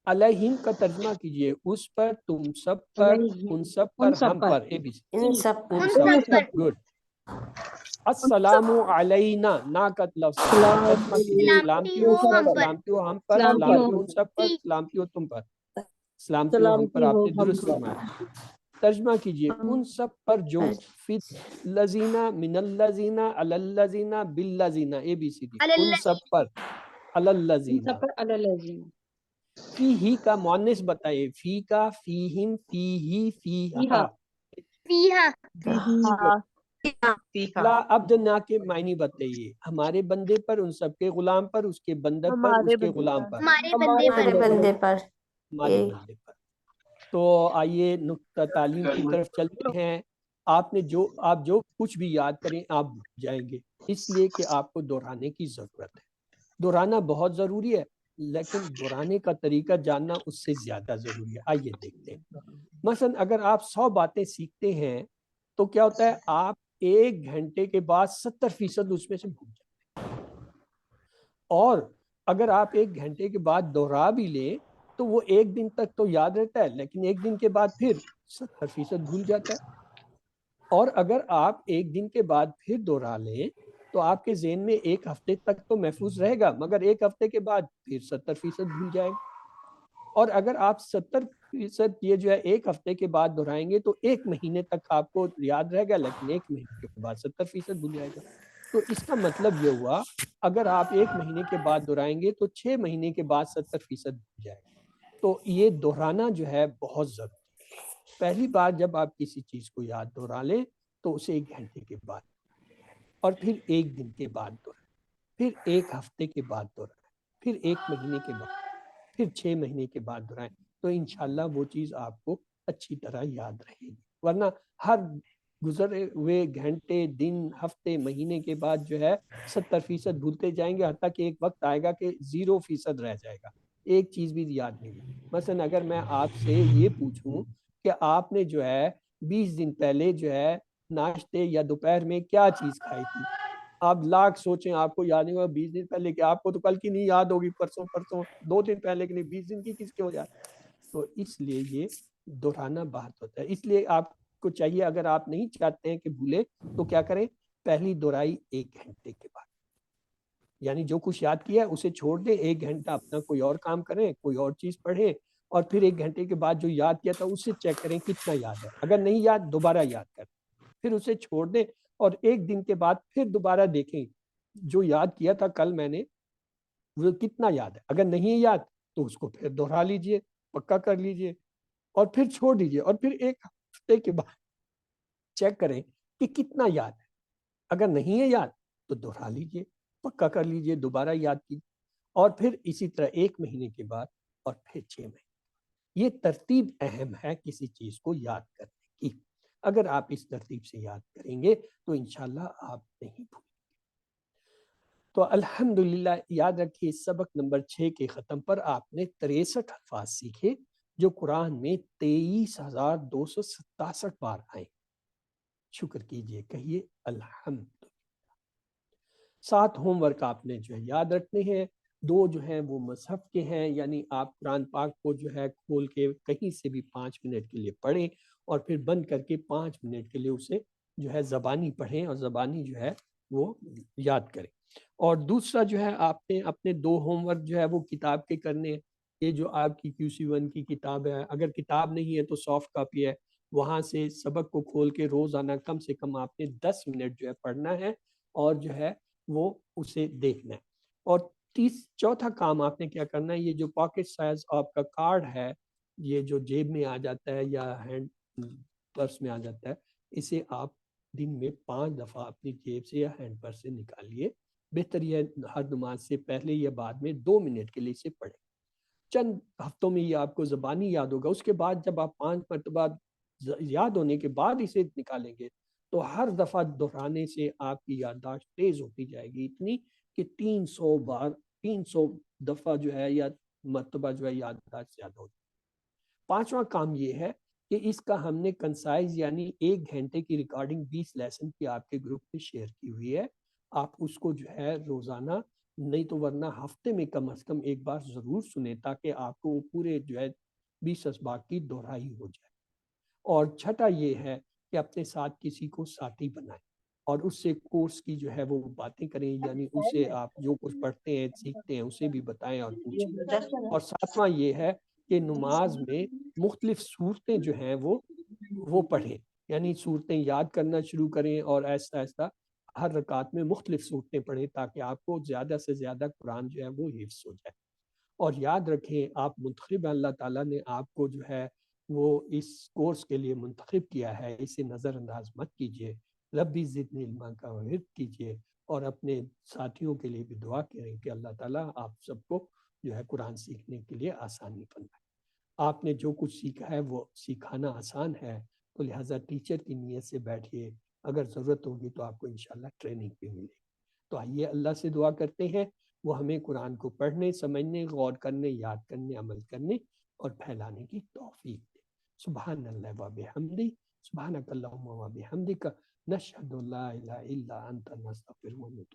علیہم کا ترجمہ کیجئے، اس پر، تم سب پر، ان سب پر، ہم پر، ان سب پر، گڈ۔ السلام علینا، نا کا لفظ ترجمہ کیجئے، سلامتی ہو اس پر، سلامتی ہو ہم پر، سلامتی ہو ان سب پر، سلامتی ہو تم پر، سلامتی ہو ہم پر، آپ نے درست فرمایا۔ ترجمہ کیجئے، ان سب پر جو، فی الذین، من الذین، علی الذین، بالذین، ABCD، ان سب پر، علی الذین۔ فی ہی کا مؤنث بتائیے، فی کا، فیہم، فیہی، فیہا۔ فیہا، لا عبدنا کے معنی بتائیے، ہمارے بندے پر، ان سب کے غلام پر، اس کے بندے پر، اس کے غلام پر، ہمارے بندے پر، ہمارے بندے پر۔ تو آئیے نقطہ تعلیم کی طرف چلتے ہیں۔ آپ جو کچھ بھی یاد کریں آپ بھول جائیں گے، اس لیے کہ آپ کو دہرانے کی ضرورت ہے۔ دہرانا بہت ضروری ہے، لیکن دہرانے کا طریقہ جاننا اس سے زیادہ ضروری ہے۔ آئیے دیکھتے ہیں۔ مثلا اگر آپ 100 باتیں سیکھتے ہیں تو کیا ہوتا ہے، آپ 1 گھنٹے کے بعد 70% اس میں سے بھول جاتے ہیں، اور اگر آپ 1 گھنٹے کے بعد دہرا بھی لیں تو وہ 1 دن تک تو یاد رہتا ہے، لیکن 1 دن کے بعد پھر 70% بھول جاتا ہے۔ اور اگر آپ 1 دن کے بعد پھر دہرا لیں تو آپ کے ذہن میں 1 ہفتے تک تو محفوظ رہے گا، مگر 1 ہفتے کے بعد پھر 70% بھول جائے گا۔ اور اگر آپ 70% یہ جو ہے 1 ہفتے کے بعد دہرائیں گے تو 1 مہینے تک آپ کو یاد رہے گا، لیکن 1 مہینے کے بعد 70% بھول جائے گا۔ تو اس کا مطلب یہ ہوا، اگر آپ 1 مہینے کے بعد دہرائیں گے تو 6 مہینے کے بعد 70% بھول جائے گا۔ تو یہ دہرانا جو ہے بہت ضروری ہے۔ پہلی بار جب آپ کسی چیز کو یاد دہرا لیں تو اسے 1 گھنٹے کے بعد، اور پھر 1 دن کے بعد دہرائیں، پھر 1 ہفتے کے بعد دہرائیں، پھر 1 مہینے کے بعد، پھر 6 مہینے کے بعد دہرائیں، تو انشاءاللہ وہ چیز آپ کو اچھی طرح یاد رہے گی۔ ورنہ ہر گزرے ہوئے گھنٹے، دن، ہفتے، مہینے کے بعد جو ہے 70% بھولتے جائیں گے، حتیٰ کہ ایک وقت آئے گا کہ 0% رہ جائے گا، ایک چیز بھی یاد نہیں ہوگی۔ مثلا اگر میں آپ سے یہ پوچھوں کہ آپ نے جو ہے 20 دن پہلے جو ہے ناشتے یا دوپہر میں کیا چیز کھائی تھی، آپ لاکھ سوچیں آپ کو یاد نہیں ہوگا 20 دن پہلے، کہ آپ کو تو کل کی نہیں یاد ہوگی، پرسوں 2 دن پہلے کی نہیں، 20 دن کی کس کے ہو جائے۔ تو اس لیے یہ دہرانا بات ہوتا ہے۔ اس لیے آپ کو چاہیے اگر آپ نہیں چاہتے ہیں کہ بھولے تو کیا کریں، پہلی دہرائی 1 گھنٹے کے بعد، یعنی جو کچھ یاد کیا ہے اسے چھوڑ دیں، 1 گھنٹہ اپنا کوئی اور کام کریں، کوئی اور چیز پڑھیں، اور پھر 1 گھنٹے کے بعد جو یاد کیا تھا اسے چیک کریں کتنا یاد ہے، اگر نہیں یاد دوبارہ یاد کریں، پھر اسے چھوڑ دیں، اور 1 دن کے بعد پھر دوبارہ دیکھیں جو یاد کیا تھا کل میں نے وہ کتنا یاد ہے، اگر نہیں یاد تو اس کو پھر دہرا لیجئے، پکا کر لیجئے، اور پھر چھوڑ دیجئے، اور پھر 1 ہفتے کے بعد چیک کریں کہ کتنا یاد ہے، اگر نہیں ہے یاد تو دہرا لیجئے، پکا کر لیجئے، دوبارہ یاد کیجئے، اور پھر اسی طرح 1 مہینے کے بعد، اور پھر 6 مہینے۔ یہ ترتیب اہم ہے کسی چیز کو یاد کرنے کی، اگر آپ اس ترتیب سے یاد کریں گے تو انشاءاللہ آپ نہیں بھولیں گے۔ تو الحمدللہ یاد رکھیے سبق نمبر 6 کے ختم پر آپ نے 63 الفاظ سیکھے جو قرآن میں 23,267 بار آئے۔ شکر کیجئے، کہیے الحمدللہ۔ 7 ہوم ورک آپ نے جو ہے یاد رکھنے ہیں، 2 جو ہیں وہ مصحف کے ہیں، یعنی آپ قرآن پاک کو جو ہے کھول کے کہیں سے بھی 5 منٹ کے لیے پڑھیں، اور پھر بند کر کے 5 منٹ کے لیے اسے جو ہے زبانی پڑھیں، اور زبانی جو ہے وہ یاد کریں۔ اور دوسرا جو ہے آپ نے اپنے 2 ہوم ورک جو ہے وہ کتاب کے کرنے ہیں۔ یہ جو آپ کی QC1 کی کتاب ہے، اگر کتاب نہیں ہے تو سافٹ کاپی ہے، وہاں سے سبق کو کھول کے روزانہ کم سے کم آپ نے 10 منٹ جو ہے پڑھنا ہے، اور جو ہے وہ اسے دیکھنا ہے۔ اور چوتھا کام آپ نے کیا کرنا ہے، یہ جو پاکٹ سائز آپ کا کارڈ ہے، یہ جو جیب میں آ جاتا ہے یا ہینڈ پرس میں آ جاتا ہے، اسے آپ دن میں 5 دفعہ اپنی جیب سے یا ہینڈ پرس سے نکالیے۔ بہتر یہ ہر نماز سے پہلے یا بعد میں 2 منٹ کے لیے اسے پڑھیں۔ چند ہفتوں میں یہ آپ کو زبانی یاد ہوگا، اس کے بعد جب آپ 5 مرتبہ یاد ہونے کے بعد اسے نکالیں گے تو ہر دفعہ دہرانے سے آپ کی یادداشت تیز ہوتی جائے گی، اتنی کہ 300 دفعہ جو ہے یا مرتبہ جو ہے یادداشت زیادہ ہوتی ہے۔ 5واں کام یہ ہے کہ اس کا ہم نے کنسائز یعنی 1 گھنٹے کی ریکارڈنگ 20 لیسن کی آپ کے گروپ میں شیئر کی ہوئی ہے، آپ اس کو جو ہے روزانہ نہیں تو ورنہ ہفتے میں کم از کم 1 بار ضرور سنیں، تاکہ آپ کو وہ پورے جو ہے 20 اسباق کی دہرائی ہو جائے۔ اور چھٹا یہ ہے کہ اپنے ساتھ کسی کو ساتھی بنائیں، اور اس سے کورس کی جو ہے وہ باتیں کریں، یعنی اسے آپ جو کچھ پڑھتے ہیں سیکھتے ہیں اسے بھی بتائیں اور پوچھیں۔ اور 7واں یہ ہے کہ نماز میں مختلف صورتیں جو ہیں وہ پڑھیں، یعنی صورتیں یاد کرنا شروع کریں، اور آہستہ آہستہ ہر رکعت میں مختلف صورتیں پڑھیں، تاکہ آپ کو زیادہ سے زیادہ قرآن جو ہے وہ حفظ ہو جائے۔ اور یاد رکھیں آپ منتخب، اللہ تعالیٰ نے آپ کو جو ہے وہ اس کورس کے لیے منتخب کیا ہے، اسے نظر انداز مت کیجیے۔ ربی زدنی علما کا ورد کیجیے، اور اپنے ساتھیوں کے لیے بھی دعا کریں کہ اللہ تعالیٰ آپ سب کو جو ہے قرآن سیکھنے کے لیے آسانی فرمائے۔ آپ نے جو کچھ سیکھا ہے وہ سکھانا آسان ہے، تو لہٰذا ٹیچر کی نیت سے بیٹھیے، اگر ضرورت ہوگی تو آپ کو انشاءاللہ ٹریننگ بھی ملے گی۔ تو آئیے اللہ سے دعا کرتے ہیں وہ ہمیں قرآن کو پڑھنے، سمجھنے، غور کرنے، یاد کرنے، عمل کرنے اور پھیلانے کی توفیق دے۔ سبحان اللہ و بحمدہ، سبحانک اللہم و بحمدک، نشہد لا الہ الا انت، نستغفرک و نتوب